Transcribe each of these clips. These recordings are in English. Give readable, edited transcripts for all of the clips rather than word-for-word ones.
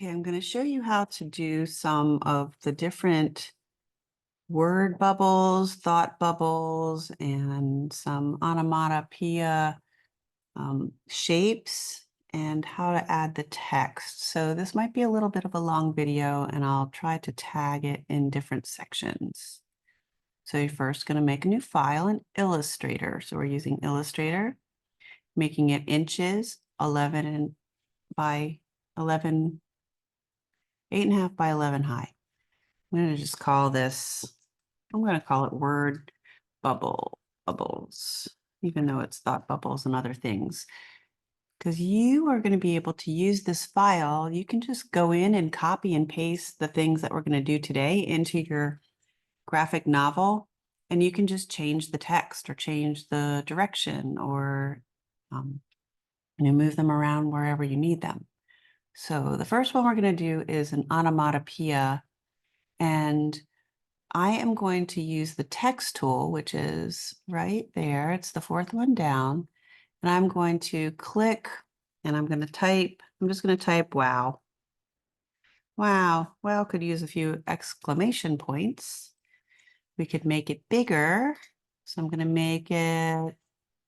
Okay, I'm going to show you how to do some of the different word bubbles, thought bubbles, and some onomatopoeia shapes and how to add the text. So this might be a little bit of a long video and I'll try to tag it in different sections. So you're first going to make a new file in Illustrator. So we're using Illustrator, making it inches, 11 by 11, 8.5 by 11 high. I'm going to just call this, I'm going to call it word bubbles, even though it's thought bubbles and other things. Because you are going to be able to use this file. You can just go in and copy and paste the things that we're going to do today into your graphic novel. And you can just change the text or change the direction or move them around wherever you need them. So the first one we're going to do is an onomatopoeia. And I am going to use the text tool, which is right there. It's the fourth one down. And I'm going to click and I'm going to type, I'm just going to type wow. Wow. Well, could use a few exclamation points. We could make it bigger. So I'm going to make it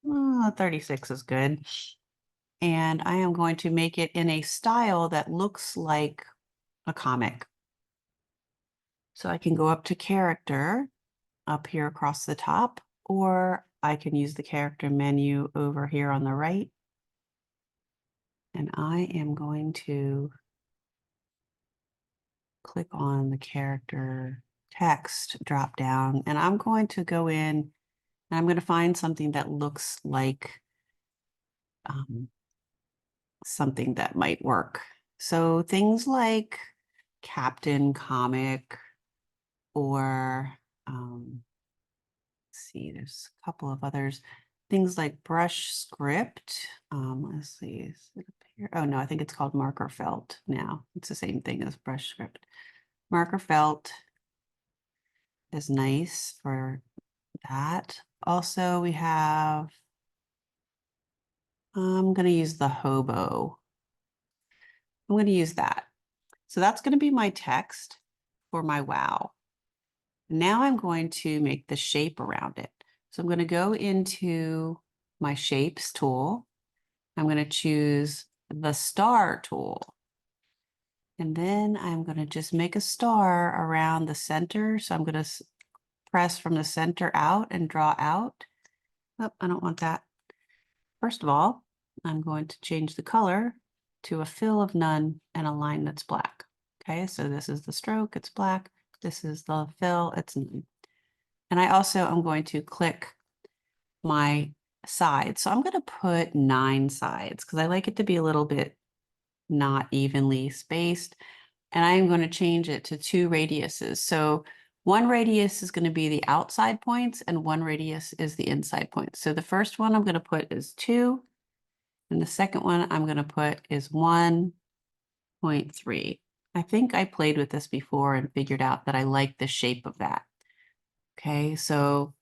36 is good. And I am going to make it in a style that looks like a comic. So I can go up to character up here across the top, or I can use the character menu over here on the right. And I am going to click on the character text drop down, and I'm going to go in and I'm going to find something that looks like something that might work. So things like Captain Comic or let's see, there's a couple of others. Things like Brush Script. Let's see, is it up here? Oh no, I think it's called Marker Felt now. It's the same thing as Brush Script. Marker Felt is nice for that. Also, we have, I'm going to use the hobo. I'm going to use that. So that's going to be my text for my wow. Now I'm going to make the shape around it. So I'm going to go into my shapes tool. I'm going to choose the star tool. And then I'm going to just make a star around the center. So I'm going to press from the center out and draw out. Oh, I don't want that. First of all, I'm going to change the color to a fill of none and a line that's black. Okay, so this is the stroke, it's black. This is the fill, it's none. And I also am going to click my sides. So I'm going to put 9 sides because I like it to be a little bit not evenly spaced. And I'm going to change it to 2 radiuses. So one radius is going to be the outside points and one radius is the inside points. So the first one I'm going to put is 2. And the second one I'm going to put is 1.3. I think I played with this before and figured out that I like the shape of that. Okay, so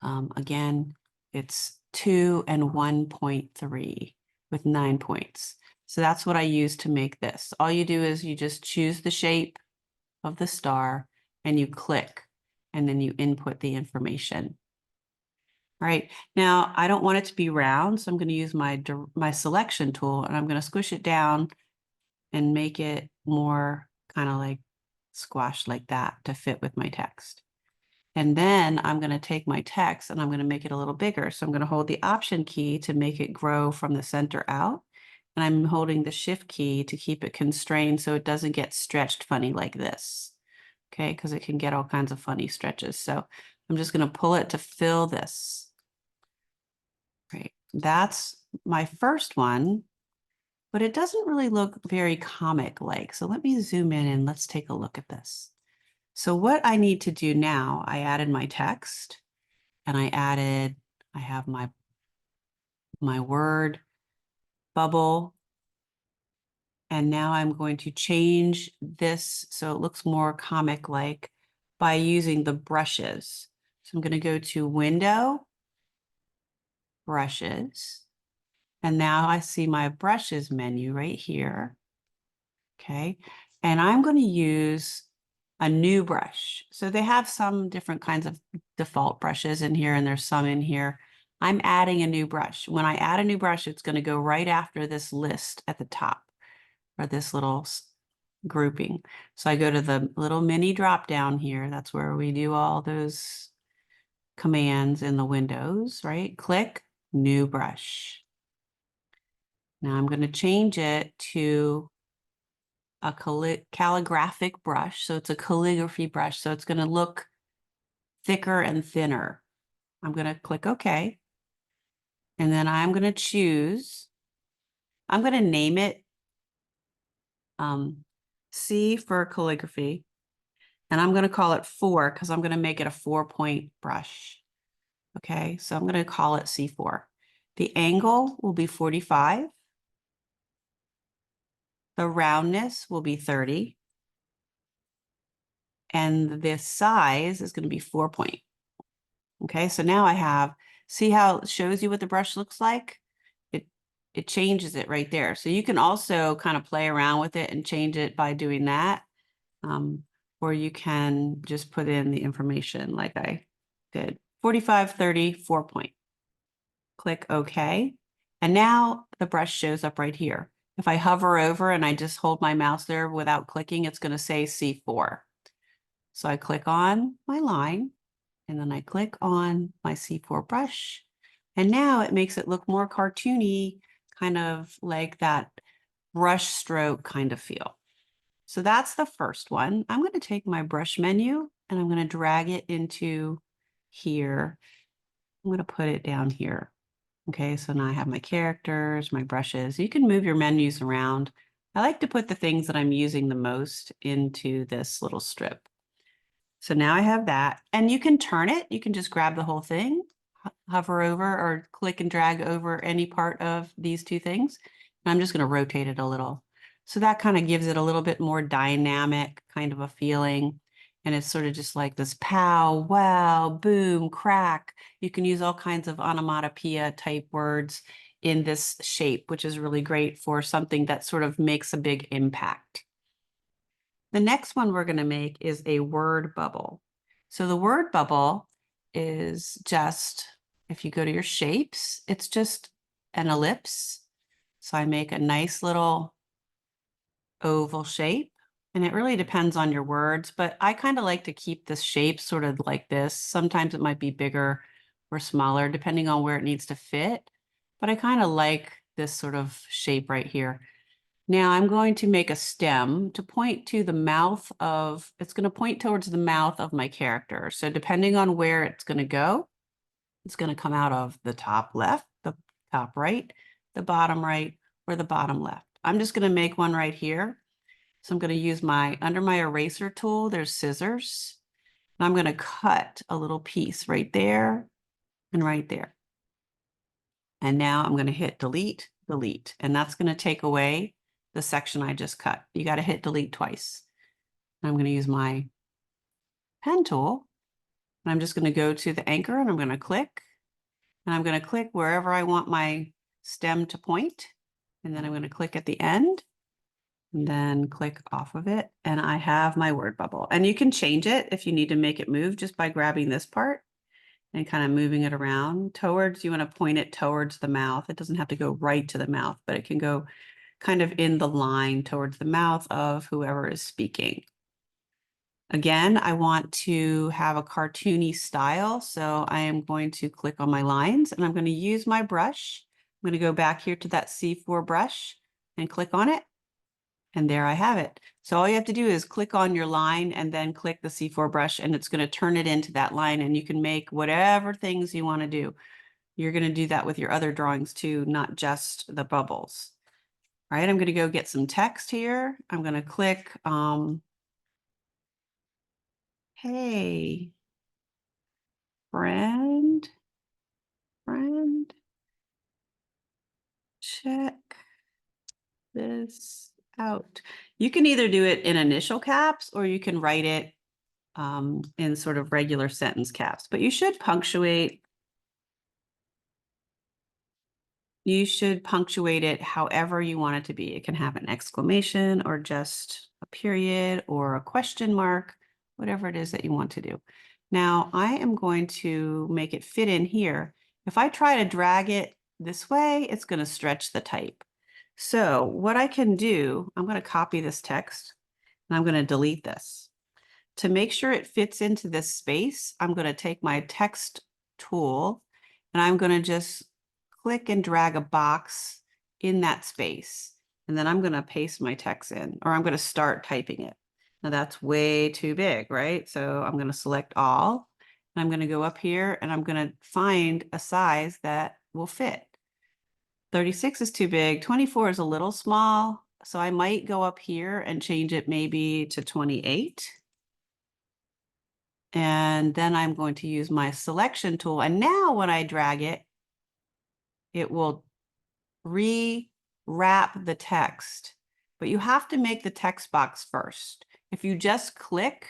again, it's 2 and 1.3 with 9 points. So that's what I use to make this. All you do is you just choose the shape of the star and you click, and then you input the information. All right, now I don't want it to be round, so I'm going to use my selection tool and I'm going to squish it down and make it more kind of like squashed like that to fit with my text. And then I'm going to take my text and I'm going to make it a little bigger. So I'm going to hold the Option key to make it grow from the center out. And I'm holding the Shift key to keep it constrained so it doesn't get stretched funny like this. Okay, because it can get all kinds of funny stretches. So I'm just going to pull it to fill this. Right, that's my first one, but it doesn't really look very comic-like. So let me zoom in and let's take a look at this. So what I need to do now, I added my text and I have my word bubble. And now I'm going to change this so it looks more comic-like by using the brushes. So I'm going to go to Window, Brushes, and now I see my brushes menu right here. Okay, and I'm going to use a new brush. So they have some different kinds of default brushes in here, and there's some in here. I'm adding a new brush. When I add a new brush, it's going to go right after this list at the top, or this little grouping. So I go to the little mini drop down here. That's where we do all those commands in the windows, right? Click new brush. Now I'm going to change it to a calligraphic brush. So it's a calligraphy brush. So it's going to look thicker and thinner. I'm going to click OK. And then I'm going to choose, I'm going to name it C for calligraphy. And I'm going to call it 4 because I'm going to make it a 4-point brush. Okay, so I'm going to call it C4. The angle will be 45. The roundness will be 30. And this size is going to be 4 point. Okay, so now I have, see how it shows you what the brush looks like? It changes it right there. So you can also kind of play around with it and change it by doing that. Or you can just put in the information like I did. 45, 30, 4 point. Click OK. And now the brush shows up right here. If I hover over and I just hold my mouse there without clicking, it's going to say C4. So I click on my line and then I click on my C4 brush. And now it makes it look more cartoony, kind of like that brush stroke kind of feel. So that's the first one. I'm going to take my brush menu and I'm going to drag it into here. I'm going to put it down here. Okay, so now I have my characters, my brushes. You can move your menus around. I like to put the things that I'm using the most into this little strip. So now I have that, and you can turn it. You can just grab the whole thing, hover over or click and drag over any part of these two things. And I'm just going to rotate it a little. So that kind of gives it a little bit more dynamic kind of a feeling. And it's sort of just like this pow, wow, boom, crack. You can use all kinds of onomatopoeia type words in this shape, which is really great for something that sort of makes a big impact. The next one we're going to make is a word bubble. So the word bubble is just, if you go to your shapes, it's just an ellipse. So I make a nice little oval shape, and it really depends on your words, but I kind of like to keep this shape sort of like this. Sometimes it might be bigger or smaller depending on where it needs to fit, but I kind of like this sort of shape right here. Now I'm going to make a stem to point to the mouth of, it's going to point towards the mouth of my character. So depending on where it's going to go, it's going to come out of the top left, the top right, the bottom right, or the bottom left. I'm just going to make one right here. So I'm going to use under my eraser tool, there's scissors. And I'm going to cut a little piece right there and right there. And now I'm going to hit delete, delete, and that's going to take away the section I just cut. You got to hit delete twice. I'm going to use my pen tool, and I'm just going to go to the anchor and I'm going to click, and I'm going to click wherever I want my stem to point. And then I'm going to click at the end and then click off of it. And I have my word bubble, and you can change it if you need to make it move just by grabbing this part and kind of moving it around towards, you want to point it towards the mouth. It doesn't have to go right to the mouth, but it can go kind of in the line towards the mouth of whoever is speaking. Again, I want to have a cartoony style, so I am going to click on my lines and I'm going to use my brush. I'm going to go back here to that C4 brush and click on it. And there I have it. So all you have to do is click on your line and then click the C4 brush, and it's going to turn it into that line, and you can make whatever things you want to do. You're going to do that with your other drawings too, not just the bubbles. All right, I'm going to go get some text here. I'm going to click, hey, friend, check this out. You can either do it in initial caps or you can write it in sort of regular sentence caps, but you should punctuate you should punctuate it however you want it to be. It can have an exclamation or just a period or a question mark, whatever it is that you want to do. Now I am going to make it fit in here. If I try to drag it this way, it's going to stretch the type. So what I can do, I'm going to copy this text and I'm going to delete this. To make sure it fits into this space, I'm going to take my text tool and I'm going to just click and drag a box in that space. And then I'm going to paste my text in, or I'm going to start typing it. Now that's way too big, right? So I'm going to select all, and I'm going to go up here and I'm going to find a size that will fit. 36 is too big. 24 is a little small. So I might go up here and change it maybe to 28. And then I'm going to use my selection tool. And now when I drag it, it will rewrap the text. But you have to make the text box first. If you just click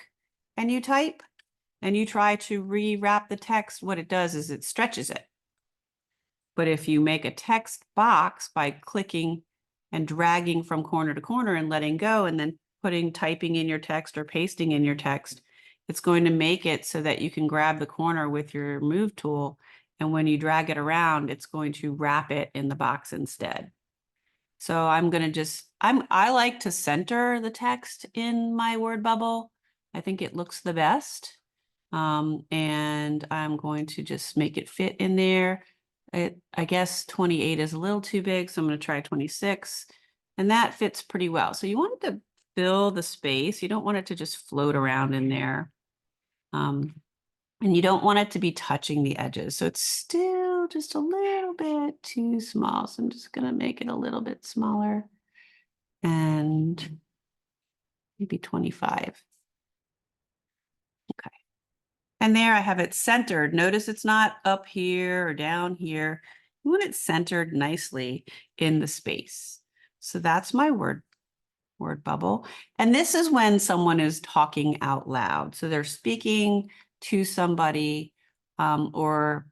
and you type and you try to rewrap the text, what it does is it stretches it. But if you make a text box by clicking and dragging from corner to corner and letting go and then typing in your text or pasting in your text, it's going to make it so that you can grab the corner with your move tool. And when you drag it around, it's going to wrap it in the box instead. So I'm going to just, I like to center the text in my word bubble. I think it looks the best. And I'm going to just make it fit in there. I guess 28 is a little too big, so I'm going to try 26. And that fits pretty well. So you want it to fill the space. You don't want it to just float around in there. And you don't want it to be touching the edges. So it's still just a little bit too small. So I'm just going to make it a little bit smaller and maybe 25. Okay. And there I have it centered. Notice it's not up here or down here. You want it centered nicely in the space. So that's my word bubble. And this is when someone is talking out loud. So they're speaking to somebody or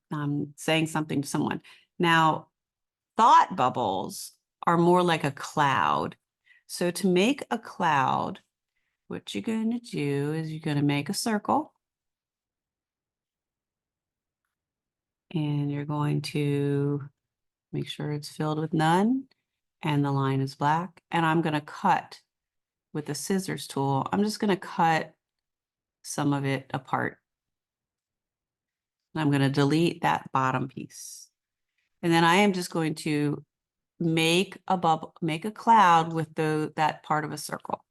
saying something to someone. Now, thought bubbles are more like a cloud. So to make a cloud, what you're going to do is you're going to make a circle. And you're going to make sure it's filled with none and the line is black. And I'm going to cut with the scissors tool. I'm just going to cut some of it apart. And I'm going to delete that bottom piece. And then I am just going to make a bubble, make a cloud with that part of a circle.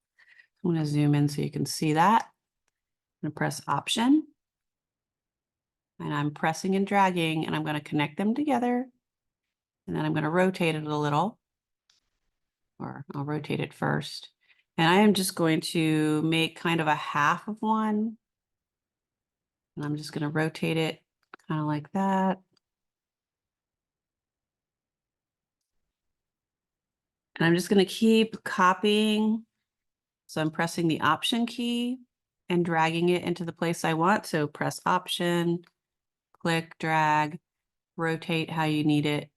I'm going to zoom in so you can see that. I'm going to press Option. And I'm pressing and dragging, and I'm going to connect them together. And then I'm going to rotate it a little, or I'll rotate it first. And I am just going to make kind of a half of one. And I'm just going to rotate it kind of like that. And I'm just going to keep copying. So I'm pressing the Option key and dragging it into the place I want. So press Option, click, drag, rotate how you need it,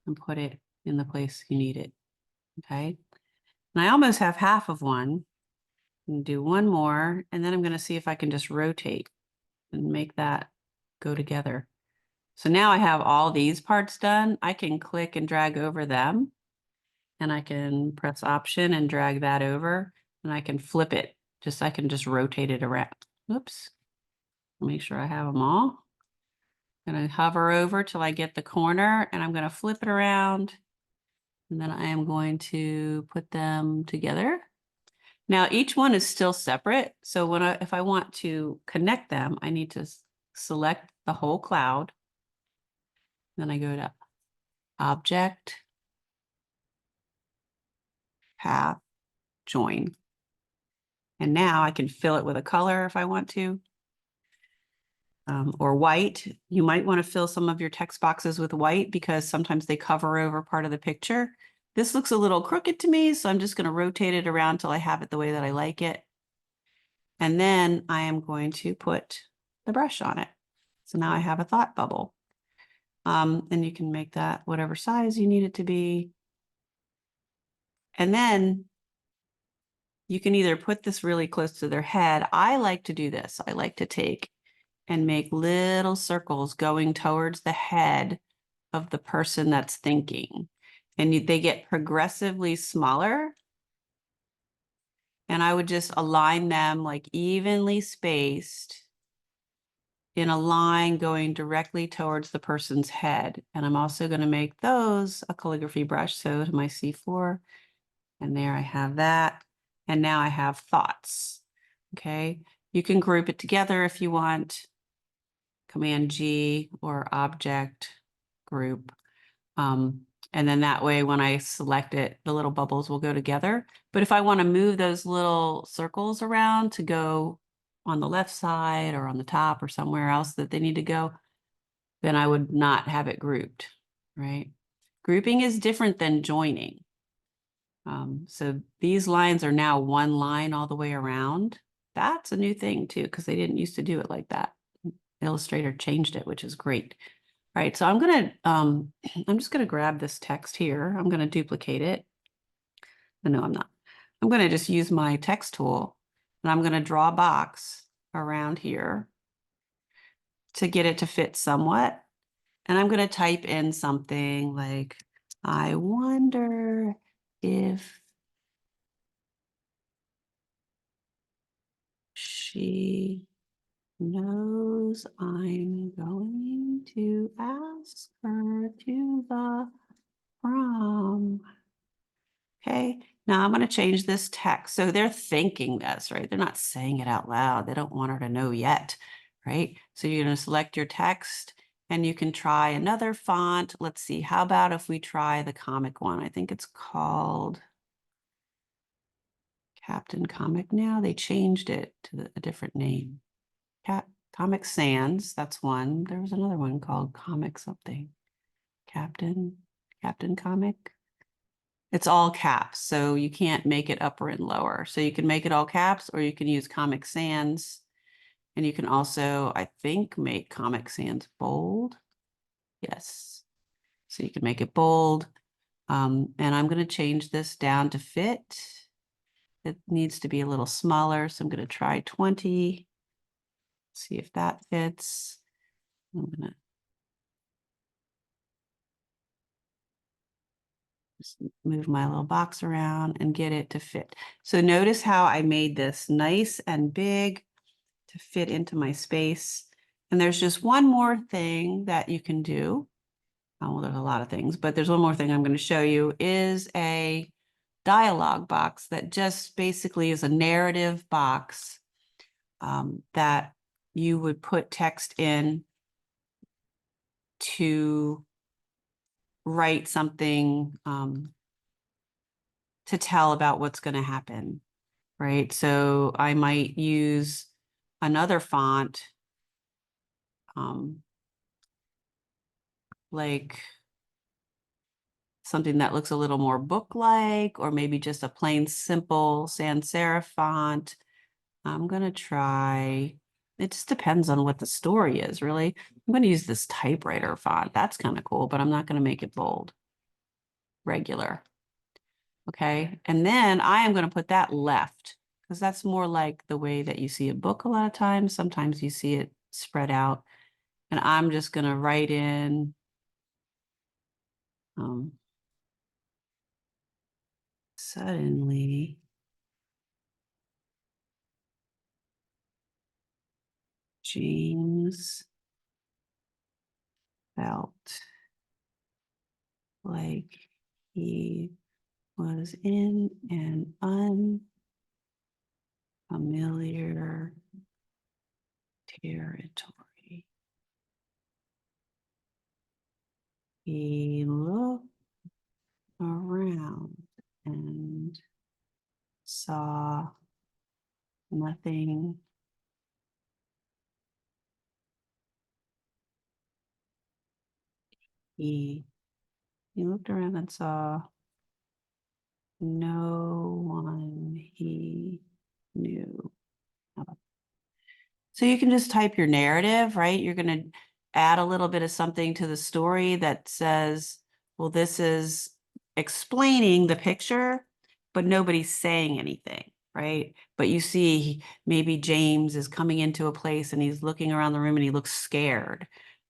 and put it in the place you need it. Okay. And I almost have half of one. And do one more, and then I'm going to see if I can just rotate and make that go together. So now I have all these parts done. I can click and drag over them, and I can press Option and drag that over, and I can flip it. I can just rotate it around. Oops. Make sure I have them all. I'm going to hover over till I get the corner, and I'm going to flip it around, and then I am going to put them together. Now each one is still separate. So if I want to connect them, I need to select the whole cloud. Then I go to Object, Path, Join. And now I can fill it with a color if I want to, or white. You might want to fill some of your text boxes with white because sometimes they cover over part of the picture. This looks a little crooked to me, so I'm just going to rotate it around till I have it the way that I like it. And then I am going to put the brush on it. So now I have a thought bubble. And you can make that whatever size you need it to be. And then you can either put this really close to their head. I like to do this. I like to take and make little circles going towards the head of the person that's thinking. And they get progressively smaller. And I would just align them like evenly spaced in a line going directly towards the person's head. And I'm also going to make those a calligraphy brush. So to my C4, and there I have that. And now I have thoughts. Okay. You can group it together if you want. Command G or object group. And then that way, when I select it, the little bubbles will go together. But if I want to move those little circles around to go on the left side or on the top or somewhere else that they need to go, then I would not have it grouped, right? Grouping is different than joining. So these lines are now one line all the way around. That's a new thing too, because they didn't used to do it like that. Illustrator changed it, which is great. All right, so I'm just gonna grab this text here. I'm gonna duplicate it. No, I'm not. I'm gonna just use my text tool and I'm gonna draw a box around here to get it to fit somewhat. And I'm gonna type in something like, I wonder if she knows I'm going to ask her to the prom. Okay, now I'm going to change this text. So they're thinking this, right? They're not saying it out loud. They don't want her to know yet, right? So you're going to select your text and you can try another font. Let's see, how about if we try the comic one? I think it's called Captain Comic now. They changed it to a different name. Comic Sans, that's one. There was another one called Comic something. Captain Comic. It's all caps, so you can't make it upper and lower. So you can make it all caps, or you can use Comic Sans. And you can also, I think, make Comic Sans bold. Yes. So you can make it bold. And I'm going to change this down to fit. It needs to be a little smaller, so I'm going to try 20. See if that fits. I'm going to just move my little box around and get it to fit. So notice how I made this nice and big to fit into my space. And there's just one more thing that you can do. Oh, well, there's a lot of things, but there's one more thing I'm going to show you is a dialog box that just basically is a narrative box that you would put text in to write something to tell about what's going to happen, right? So I might use another font like something that looks a little more book-like, or maybe just a plain simple sans serif font. I'm going to try, it just depends on what the story is, really. I'm going to use this typewriter font. That's kind of cool, but I'm not going to make it bold. Regular. Okay. And then I am going to put that left because that's more like the way that you see a book a lot of times. Sometimes you see it spread out. And I'm just going to write in suddenly James felt like he was in an unfamiliar territory. He looked around and saw nothing he looked around and saw no one he knew. So you can just type your narrative, right? You're going to add a little bit of something to the story that says, well, this is explaining the picture, but nobody's saying anything, right? But you see maybe James is coming into a place and he's looking around the room and he looks scared,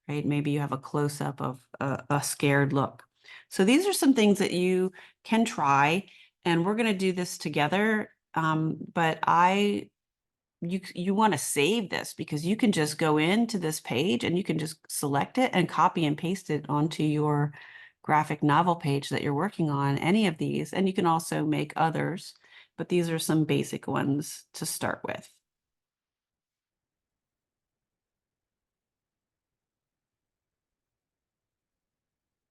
right? Maybe you have a close-up of a scared look. So these are some things that you can try, and we're going to do this together. But you want to save this because you can just go into this page and you can just select it and copy and paste it onto your graphic novel page that you're working on, any of these. And you can also make others, but these are some basic ones to start with.